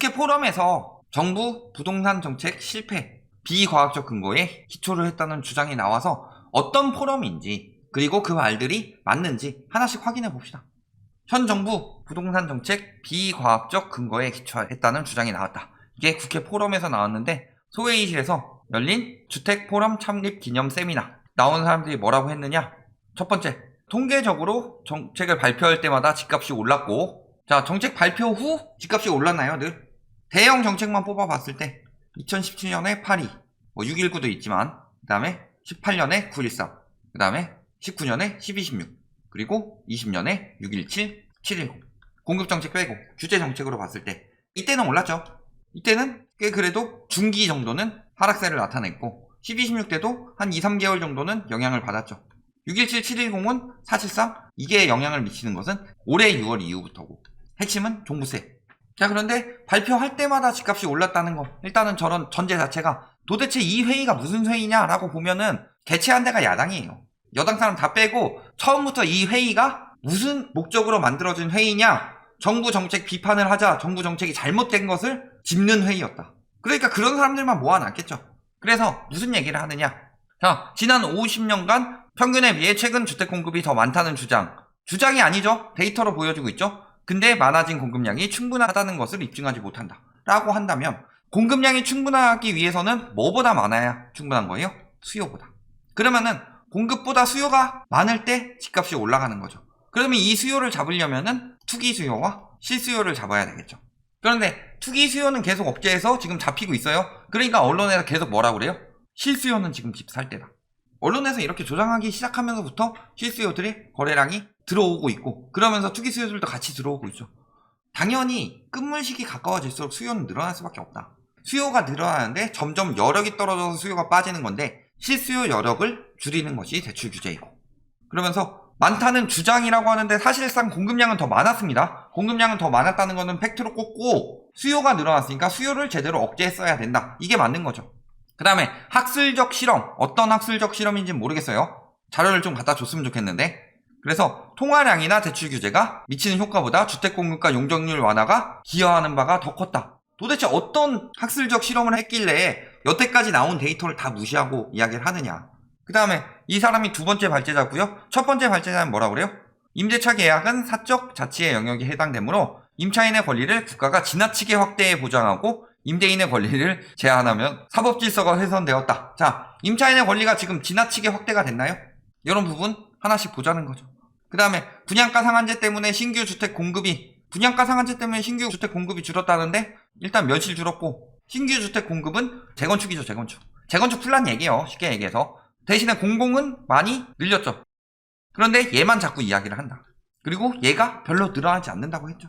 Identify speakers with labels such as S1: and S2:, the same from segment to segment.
S1: 국회 포럼에서 정부 부동산 정책 실패, 비과학적 근거에 기초를 했다는 주장이 나와서 어떤 포럼인지 그리고 그 말들이 맞는지 하나씩 확인해 봅시다. 현 정부 부동산 정책 비과학적 근거에 기초했다는 주장이 나왔다. 이게 국회 포럼에서 나왔는데 소회의실에서 열린 주택 포럼 창립 기념 세미나 나온 사람들이 뭐라고 했느냐? 첫 번째, 통계적으로 정책을 발표할 때마다 집값이 올랐고, 자, 정책 발표 후 집값이 올랐나요, 늘? 대형 정책만 뽑아봤을 때 2017년에 82, 619도 있지만 그 다음에 18년에 913, 그 다음에 19년에 1216, 그리고 20년에 617, 710 공급정책 빼고 규제정책으로 봤을 때 이때는 올랐죠. 이때는 꽤 그래도 중기 정도는 하락세를 나타냈고 12, 16 때도 한 2, 3개월 정도는 영향을 받았죠. 617, 710은 사실상 이게 영향을 미치는 것은 올해 6월 이후부터고 핵심은 종부세. 자, 그런데 발표할 때마다 집값이 올랐다는 거, 일단은 저런 전제 자체가 도대체 이 회의가 무슨 회의냐라고 보면은 개최한 데가 야당이에요. 여당 사람 다 빼고 처음부터 이 회의가 무슨 목적으로 만들어진 회의냐, 정부 정책 비판을 하자, 정부 정책이 잘못된 것을 짚는 회의였다. 그러니까 그런 사람들만 모아놨겠죠. 그래서 무슨 얘기를 하느냐, 자, 지난 50년간 평균에 비해 최근 주택 공급이 더 많다는 주장이 아니죠. 데이터로 보여주고 있죠. 근데 많아진 공급량이 충분하다는 것을 입증하지 못한다 라고 한다면 공급량이 충분하기 위해서는 뭐보다 많아야 충분한 거예요? 수요보다. 그러면은 공급보다 수요가 많을 때 집값이 올라가는 거죠. 그러면 이 수요를 잡으려면은 투기 수요와 실수요를 잡아야 되겠죠. 그런데 투기 수요는 계속 억제해서 지금 잡히고 있어요. 그러니까 언론에서 계속 뭐라고 그래요? 실수요는 지금 집 살 때다. 언론에서 이렇게 조장하기 시작하면서부터 실수요들의 거래량이 들어오고 있고, 그러면서 투기 수요들도 같이 들어오고 있죠. 당연히 끝물식이 가까워질수록 수요는 늘어날 수밖에 없다. 수요가 늘어나는데 점점 여력이 떨어져서 수요가 빠지는 건데 실수요 여력을 줄이는 것이 대출 규제이고, 그러면서 많다는 주장이라고 하는데 사실상 공급량은 더 많았습니다. 공급량은 더 많았다는 것은 팩트로 꼽고 수요가 늘어났으니까 수요를 제대로 억제했어야 된다. 이게 맞는 거죠. 그 다음에 학술적 실험, 어떤 학술적 실험인지는 모르겠어요. 자료를 좀 갖다 줬으면 좋겠는데, 그래서 통화량이나 대출 규제가 미치는 효과보다 주택 공급과 용적률 완화가 기여하는 바가 더 컸다. 도대체 어떤 학술적 실험을 했길래 여태까지 나온 데이터를 다 무시하고 이야기를 하느냐. 그 다음에 이 사람이 두 번째 발제자고요. 첫 번째 발제자는 뭐라고 그래요? 임대차 계약은 사적 자치의 영역에 해당되므로 임차인의 권리를 국가가 지나치게 확대해 보장하고 임대인의 권리를 제한하면 사법질서가 훼손되었다. 자, 임차인의 권리가 지금 지나치게 확대가 됐나요? 이런 부분 하나씩 보자는 거죠. 그 다음에 분양가 상한제 때문에 신규 주택 공급이 줄었다는데 일단 며칠 줄었고, 신규 주택 공급은 재건축이죠. 재건축 풀란 얘기예요. 쉽게 얘기해서. 대신에 공공은 많이 늘렸죠. 그런데 얘만 자꾸 이야기를 한다. 그리고 얘가 별로 늘어나지 않는다고 했죠.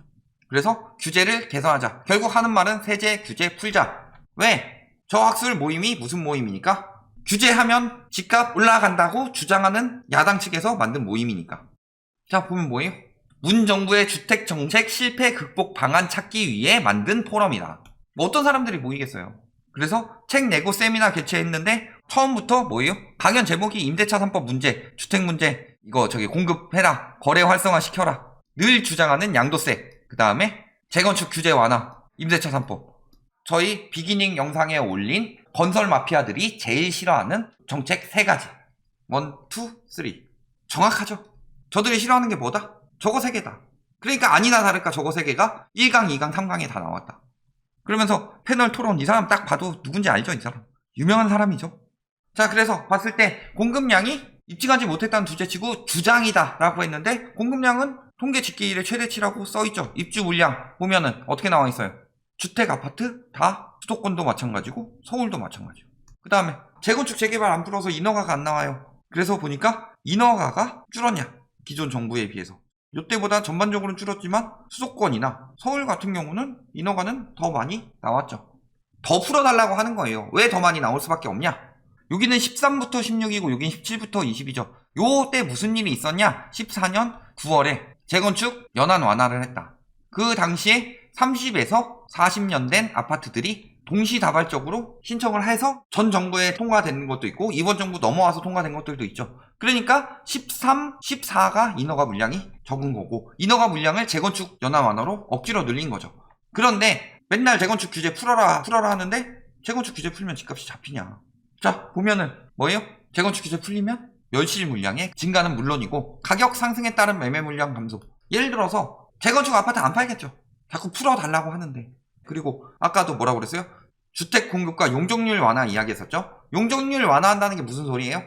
S1: 그래서 규제를 개선하자. 결국 하는 말은 세제 규제 풀자. 왜? 저 학술 모임이 무슨 모임이니까? 규제하면 집값 올라간다고 주장하는 야당 측에서 만든 모임이니까. 자, 보면 뭐예요? 문 정부의 주택 정책 실패 극복 방안 찾기 위해 만든 포럼이다. 뭐 어떤 사람들이 모이겠어요. 그래서 책 내고 세미나 개최했는데 처음부터 뭐예요? 강연 제목이 임대차 3법 문제, 주택 문제, 공급해라, 거래 활성화 시켜라. 늘 주장하는 양도세, 그 다음에 재건축 규제 완화, 임대차 3법. 저희 비기닝 영상에 올린 건설 마피아들이 제일 싫어하는 정책 3가지. 1, 2, 3. 정확하죠? 저들이 싫어하는 게 뭐다? 저거 3개다. 그러니까 아니나 다를까 저거 3개가 1강, 2강, 3강에 다 나왔다. 그러면서 패널 토론, 이 사람 딱 봐도 누군지 알죠? 이 사람 유명한 사람이죠. 자, 그래서 봤을 때 공급량이 입증하지 못했다는 둘째치고 주장이다 라고 했는데, 공급량은 통계 집계 이래 최대치라고 써있죠. 입주 물량 보면은 어떻게 나와 있어요? 주택, 아파트 다 수도권도 마찬가지고 서울도 마찬가지고. 그 다음에 재건축 재개발 안 풀어서 인허가가 안 나와요. 그래서 보니까 인허가가 줄었냐, 기존 정부에 비해서. 이때보다 전반적으로는 줄었지만 수도권이나 서울 같은 경우는 인허가는 더 많이 나왔죠. 더 풀어달라고 하는 거예요. 왜 더 많이 나올 수밖에 없냐? 여기는 13부터 16이고 여기는 17부터 20이죠. 요때 무슨 일이 있었냐? 14년 9월에 재건축 연한 완화를 했다. 그 당시에 30에서 40년 된 아파트들이 동시다발적으로 신청을 해서 전 정부에 통과된 것도 있고 이번 정부 넘어와서 통과된 것들도 있죠. 그러니까 13, 14가 인허가 물량이 적은 거고, 인허가 물량을 재건축 연한 완화로 억지로 늘린 거죠. 그런데 맨날 재건축 규제 풀어라 하는데 재건축 규제 풀면 집값이 잡히냐. 자, 보면은 뭐예요? 재건축 규제 풀리면 멸실 물량의 증가는 물론이고 가격 상승에 따른 매매 물량 감소. 예를 들어서 재건축 아파트 안 팔겠죠. 자꾸 풀어달라고 하는데. 그리고 아까도 뭐라고 그랬어요? 주택 공급과 용적률 완화 이야기했었죠. 용적률 완화한다는 게 무슨 소리예요?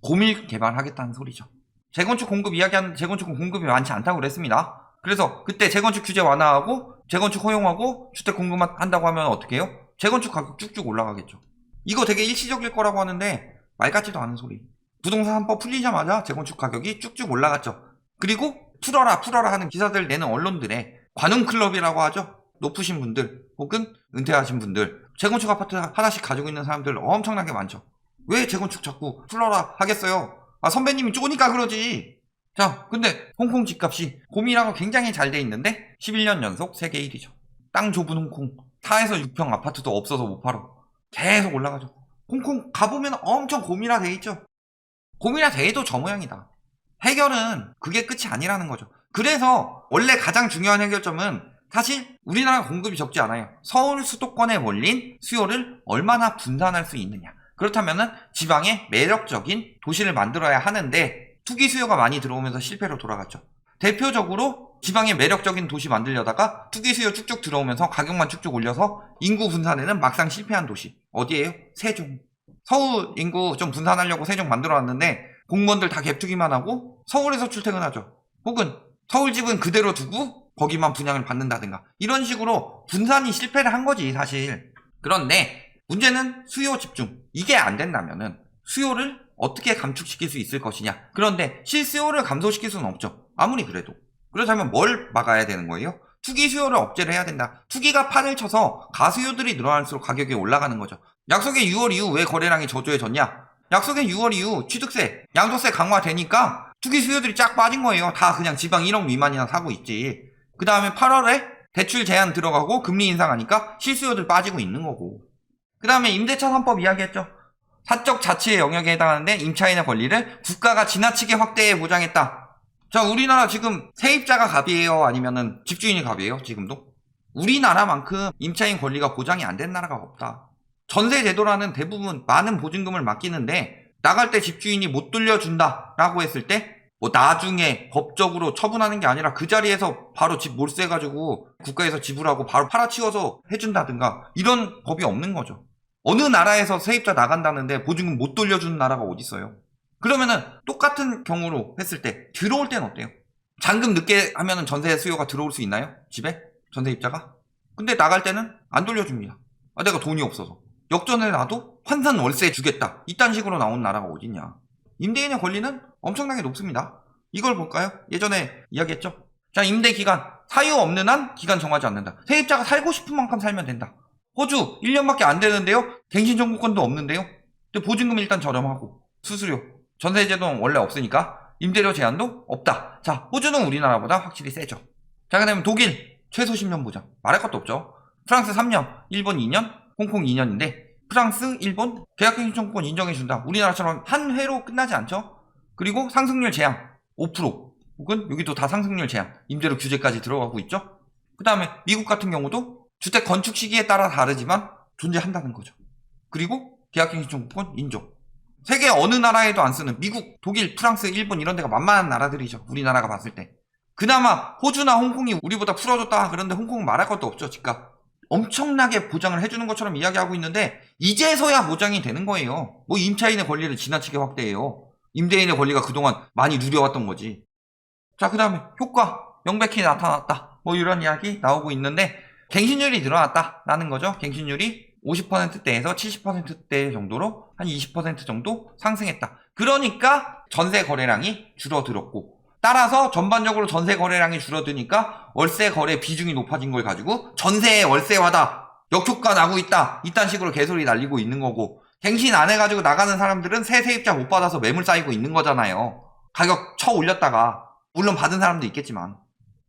S1: 고밀 개발하겠다는 소리죠. 재건축 공급 이야기하는데 재건축은 공급이 많지 않다고 그랬습니다. 그래서 그때 재건축 규제 완화하고 재건축 허용하고 주택 공급만 한다고 하면 어떻게 해요? 재건축 가격 쭉쭉 올라가겠죠. 이거 되게 일시적일 거라고 하는데 말 같지도 않은 소리. 부동산 3법 풀리자마자 재건축 가격이 쭉쭉 올라갔죠. 그리고 풀어라 하는 기사들 내는 언론들의 관훈클럽이라고 하죠. 높으신 분들 혹은 은퇴하신 분들 재건축 아파트 하나씩 가지고 있는 사람들 엄청나게 많죠. 왜 재건축 자꾸 풀어라 하겠어요? 아, 선배님이 쪼니까 그러지. 자, 근데 홍콩 집값이 고밀하고 굉장히 잘 돼 있는데 11년 연속 세계 1위죠. 땅 좁은 홍콩 4에서 6평 아파트도 없어서 못 팔아. 계속 올라가죠. 홍콩 가보면 엄청 고밀화돼 있죠. 고밀화돼도 저 모양이다. 해결은 그게 끝이 아니라는 거죠. 그래서 원래 가장 중요한 해결점은 사실 우리나라 공급이 적지 않아요. 서울 수도권에 몰린 수요를 얼마나 분산할 수 있느냐. 그렇다면은 지방에 매력적인 도시를 만들어야 하는데 투기 수요가 많이 들어오면서 실패로 돌아갔죠. 대표적으로 지방에 매력적인 도시 만들려다가 투기 수요 쭉쭉 들어오면서 가격만 쭉쭉 올려서 인구 분산에는 막상 실패한 도시. 어디예요? 세종. 서울 인구 좀 분산하려고 세종 만들어놨는데 공무원들 다 갭투기만 하고 서울에서 출퇴근하죠. 혹은 서울 집은 그대로 두고 거기만 분양을 받는다든가 이런 식으로 분산이 실패를 한 거지 사실. 그런데 문제는 수요 집중. 이게 안 된다면은 수요를 어떻게 감축시킬 수 있을 것이냐. 그런데 실수요를 감소시킬 수는 없죠. 아무리 그래도. 그렇다면 뭘 막아야 되는 거예요? 투기 수요를 억제를 해야 된다. 투기가 판을 쳐서 가수요들이 늘어날수록 가격이 올라가는 거죠. 약속의 6월 이후 왜 거래량이 저조해졌냐? 약속의 6월 이후 취득세, 양도세 강화되니까 투기 수요들이 쫙 빠진 거예요. 다 그냥 지방 1억 미만이나 사고 있지. 그 다음에 8월에 대출 제한 들어가고 금리 인상하니까 실수요들 빠지고 있는 거고. 그 다음에 임대차 3법 이야기했죠. 사적 자치의 영역에 해당하는데 임차인의 권리를 국가가 지나치게 확대해 보장했다. 자, 우리나라 지금 세입자가 갑이에요? 아니면은 집주인이 갑이에요? 지금도? 우리나라만큼 임차인 권리가 보장이 안 된 나라가 없다. 전세제도라는 대부분 많은 보증금을 맡기는데 나갈 때 집주인이 못 돌려준다 라고 했을 때 뭐 나중에 법적으로 처분하는 게 아니라 그 자리에서 바로 집 몰세 가지고 국가에서 지불하고 바로 팔아치워서 해준다든가 이런 법이 없는 거죠. 어느 나라에서 세입자 나간다는데 보증금 못 돌려주는 나라가 어디 있어요? 그러면은 똑같은 경우로 했을 때 들어올 때는 어때요? 잔금 늦게 하면은 전세 수요가 들어올 수 있나요? 집에? 전세입자가? 근데 나갈 때는 안 돌려줍니다. 아, 내가 돈이 없어서. 역전을 놔도 환산 월세 주겠다. 이딴 식으로 나온 나라가 어딨냐. 임대인의 권리는 엄청나게 높습니다. 이걸 볼까요? 예전에 이야기했죠. 자, 임대기간 사유 없는 한 기간 정하지 않는다. 세입자가 살고 싶은 만큼 살면 된다. 호주 1년밖에 안 되는데요. 갱신 청구권도 없는데요. 근데 보증금 일단 저렴하고 수수료, 전세제도는 원래 없으니까 임대료 제한도 없다. 자, 호주는 우리나라보다 확실히 세죠. 자, 그 다음에 독일 최소 10년 보장. 말할 것도 없죠. 프랑스 3년, 일본 2년, 홍콩 2년인데 프랑스, 일본 계약갱신 청구권 인정해준다. 우리나라처럼 한 회로 끝나지 않죠. 그리고 상승률 제한 5% 혹은 여기도 다 상승률 제한, 임대료 규제까지 들어가고 있죠. 그 다음에 미국 같은 경우도 주택 건축 시기에 따라 다르지만 존재한다는 거죠. 그리고 계약갱신 청구권 인정. 세계 어느 나라에도 안 쓰는 미국, 독일, 프랑스, 일본 이런 데가 만만한 나라들이죠. 우리나라가 봤을 때. 그나마 호주나 홍콩이 우리보다 풀어줬다. 그런데 홍콩은 말할 것도 없죠. 집값. 엄청나게 보장을 해주는 것처럼 이야기하고 있는데 이제서야 보장이 되는 거예요. 뭐 임차인의 권리를 지나치게 확대해요. 임대인의 권리가 그동안 많이 누려왔던 거지. 자, 그 다음에 효과 명백히 나타났다. 뭐 이런 이야기 나오고 있는데 갱신율이 늘어났다라는 거죠. 갱신율이 50%대에서 70%대 정도로 한 20% 정도 상승했다. 그러니까 전세 거래량이 줄어들었고 따라서 전반적으로 전세 거래량이 줄어드니까 월세 거래 비중이 높아진 걸 가지고 전세 월세화다. 역효과 나고 있다. 이딴 식으로 개소리 날리고 있는 거고 갱신 안 해가지고 나가는 사람들은 새 세입자 못 받아서 매물 쌓이고 있는 거잖아요. 가격 쳐 올렸다가 물론 받은 사람도 있겠지만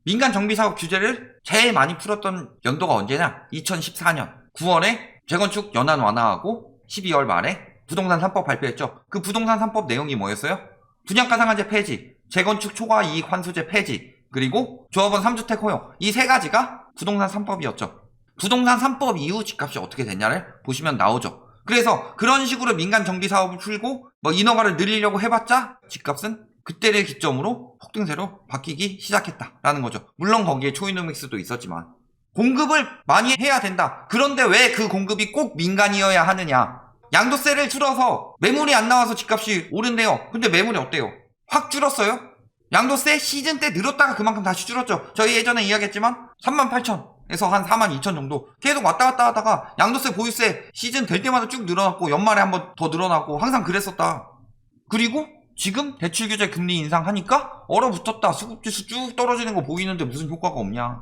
S1: 민간 정비사업 규제를 제일 많이 풀었던 연도가 언제냐? 2014년 9월에 재건축 연한 완화하고 12월 말에 부동산 3법 발표했죠. 그 부동산 3법 내용이 뭐였어요? 분양가 상한제 폐지, 재건축 초과 이익 환수제 폐지, 그리고 조합원 3주택 허용. 이 세 가지가 부동산 3법이었죠. 부동산 3법 이후 집값이 어떻게 됐냐를 보시면 나오죠. 그래서 그런 식으로 민간 정비 사업을 풀고 뭐 인허가를 늘리려고 해봤자 집값은 그때를 기점으로 폭등세로 바뀌기 시작했다라는 거죠. 물론 거기에 초이노믹스도 있었지만 공급을 많이 해야 된다. 그런데 왜 그 공급이 꼭 민간이어야 하느냐? 양도세를 줄어서 매물이 안 나와서 집값이 오른대요. 근데 매물이 어때요? 확 줄었어요? 양도세 시즌 때 늘었다가 그만큼 다시 줄었죠. 저희 예전에 이야기했지만 38,000에서 한 42,000 정도 계속 왔다 갔다 하다가 양도세 보유세 시즌 될 때마다 쭉 늘어났고 연말에 한번 더 늘어나고 항상 그랬었다. 그리고 지금 대출규제 금리 인상하니까 얼어붙었다. 수급지수 쭉 떨어지는 거 보이는데 무슨 효과가 없냐.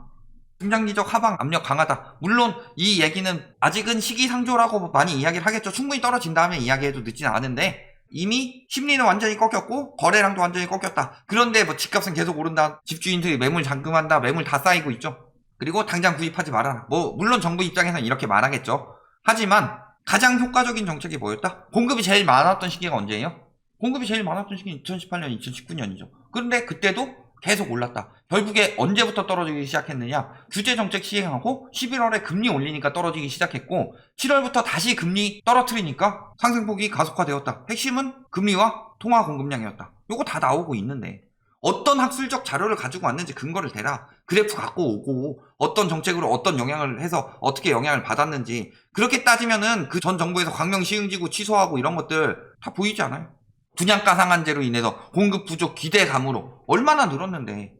S1: 중장기적 하방 압력 강하다. 물론 이 얘기는 아직은 시기상조라고 많이 이야기를 하겠죠. 충분히 떨어진 다음에 이야기해도 늦진 않은데 이미 심리는 완전히 꺾였고 거래량도 완전히 꺾였다. 그런데 뭐 집값은 계속 오른다. 집주인들이 매물 잠금한다. 매물 다 쌓이고 있죠. 그리고 당장 구입하지 말아라. 뭐 물론 정부 입장에서는 이렇게 말하겠죠. 하지만 가장 효과적인 정책이 뭐였다? 공급이 제일 많았던 시기가 언제예요? 공급이 제일 많았던 시기는 2018년, 2019년이죠. 그런데 그때도 계속 올랐다. 결국에 언제부터 떨어지기 시작했느냐? 규제정책 시행하고 11월에 금리 올리니까 떨어지기 시작했고 7월부터 다시 금리 떨어뜨리니까 상승폭이 가속화되었다. 핵심은 금리와 통화 공급량이었다. 요거 다 나오고 있는데 어떤 학술적 자료를 가지고 왔는지 근거를 대라. 그래프 갖고 오고 어떤 정책으로 어떤 영향을 해서 어떻게 영향을 받았는지 그렇게 따지면은 그 전 정부에서 광명 시흥지구 취소하고 이런 것들 다 보이지 않아요? 분양가 상한제로 인해서 공급 부족 기대감으로 얼마나 늘었는데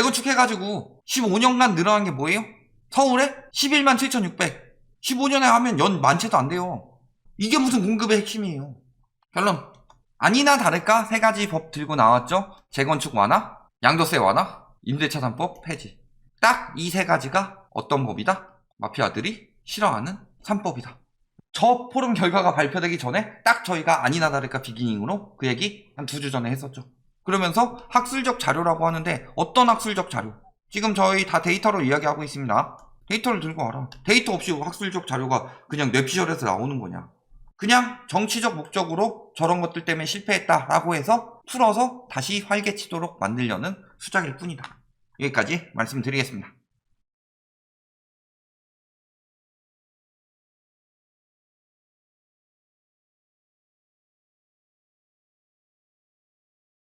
S1: 재건축해가지고 15년간 늘어난 게 뭐예요? 서울에 11만 7,600 15년에 하면 연 만채도 안 돼요. 이게 무슨 공급의 핵심이에요. 결론 아니나 다를까 세 가지 법 들고 나왔죠. 재건축 완화, 양도세 완화, 임대차 3법 폐지. 딱 이 세 가지가 어떤 법이다? 마피아들이 싫어하는 3법이다. 저 포럼 결과가 발표되기 전에 딱 저희가 아니나 다를까 비기닝으로 그 얘기 한 2주 전에 했었죠. 그러면서 학술적 자료라고 하는데 어떤 학술적 자료? 지금 저희 다 데이터로 이야기하고 있습니다. 데이터를 들고 와라. 데이터 없이 학술적 자료가 그냥 뇌피셜에서 나오는 거냐. 그냥 정치적 목적으로 저런 것들 때문에 실패했다라고 해서 풀어서 다시 활개치도록 만들려는 수작일 뿐이다. 여기까지 말씀드리겠습니다.